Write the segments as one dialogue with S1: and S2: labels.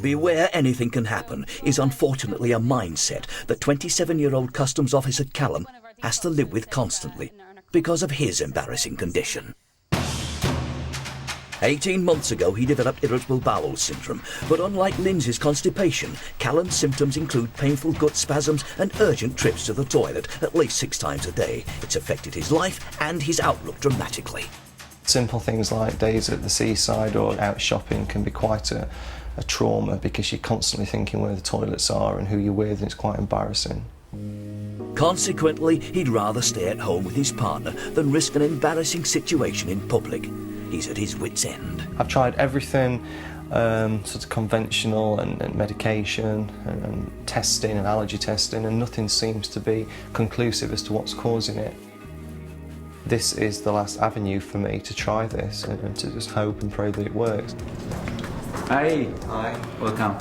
S1: Beware anything can happen is unfortunately a mindset that 27-year-old customs officer Calum has to live with constantly because of his embarrassing condition. 18 months ago he developed irritable bowel syndrome, but unlike Lindsay's constipation, Calum's symptoms include painful gut spasms and urgent trips to the toilet at least 6 times a day. It's affected his life and his outlook dramatically.
S2: Simple things like days at the seaside or out shopping can be quite a trauma because you're constantly thinking where the toilets are and who you're with, and it's quite embarrassing.
S1: Consequently, he'd rather stay at home with his partner than risk an embarrassing situation in public. He's at his wit's end.
S2: I've tried everything, sort of conventional and medication and testing and allergy testing, and nothing seems to be conclusive as to what's causing it. This is the last avenue for me to try this and to just hope and pray that it works.
S3: Hey.
S2: Hi.
S3: Welcome.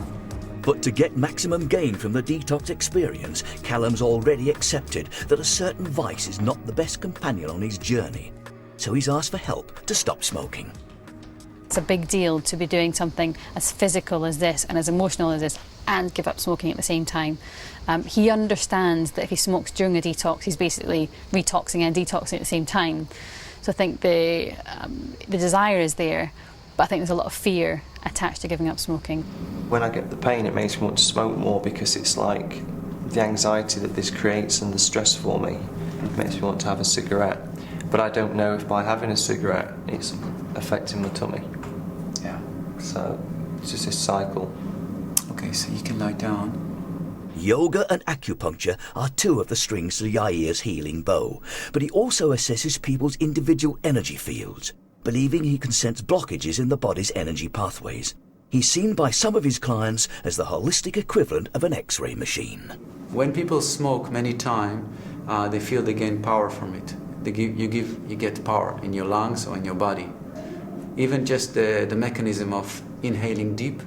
S1: But to get maximum gain from the detox experience, Calum's already accepted that a certain vice is not the best companion on his journey. So he's asked for help to stop smoking.
S4: It's a big deal to be doing something as physical as this and as emotional as this and give up smoking at the same time. He understands that if he smokes during a detox, he's basically retoxing and detoxing at the same time. So I think the desire is there, but I think there's a lot of fear attached to giving up smoking.
S2: When I get the pain, it makes me want to smoke more because it's like the anxiety that this creates and the stress for me makes me want to have a cigarette. But I don't know if by having a cigarette it's affecting my tummy.
S3: Yeah.
S2: So it's just this cycle.
S3: Okay, so you can lie down.
S1: Yoga and acupuncture are 2 of the strings to Yair's healing bow, but he also assesses people's individual energy fields, believing he can sense blockages in the body's energy pathways. He's seen by some of his clients as the holistic equivalent of an X-ray machine.
S3: When people smoke many times, they feel they gain power from it. You get power in your lungs or in your body. Even just the mechanism of inhaling deep,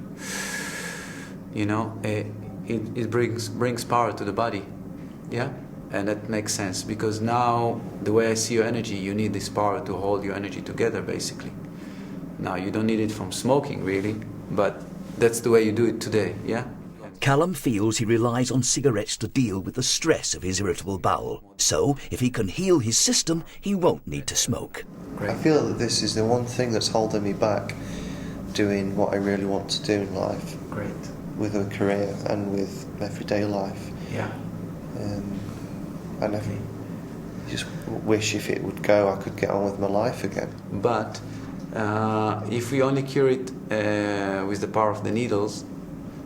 S3: you know, it brings power to the body, yeah? And that makes sense because now the way I see your energy, you need this power to hold your energy together, basically. Now you don't need it from smoking, really, but that's the way you do it today, yeah?
S1: Calum feels he relies on cigarettes to deal with the stress of his irritable bowel. So, if he can heal his system, he won't need to smoke.
S2: I feel that this is the one thing that's holding me back doing what I really want to do in life.
S3: Great.
S2: With a career and with everyday life.
S3: Yeah.
S2: And I just wish if it would go, I could get on with my life again.
S3: But if we only cure it with the power of the needles,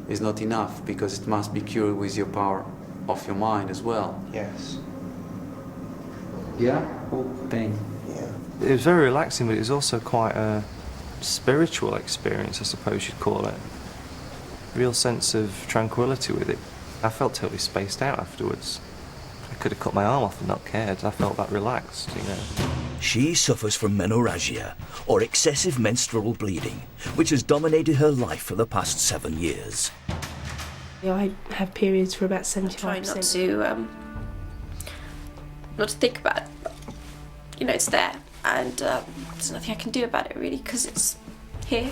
S3: is not enough because it must be cured with your power of your mind as well.
S2: Yes.
S3: Yeah? Pain.
S2: Yeah. It was very relaxing, but it was also quite a spiritual experience, I suppose you'd call it. Real sense of tranquility with it. I felt totally spaced out afterwards. I could have cut my arm off and not cared. I felt that relaxed, you know.
S1: She suffers from menorrhagia, or excessive menstrual bleeding, which has dominated her life for the past 7 years.
S5: I have periods for about 75%.
S6: Try not to think about it, but, you know, it's there, and there's nothing I can do about it really because it's here.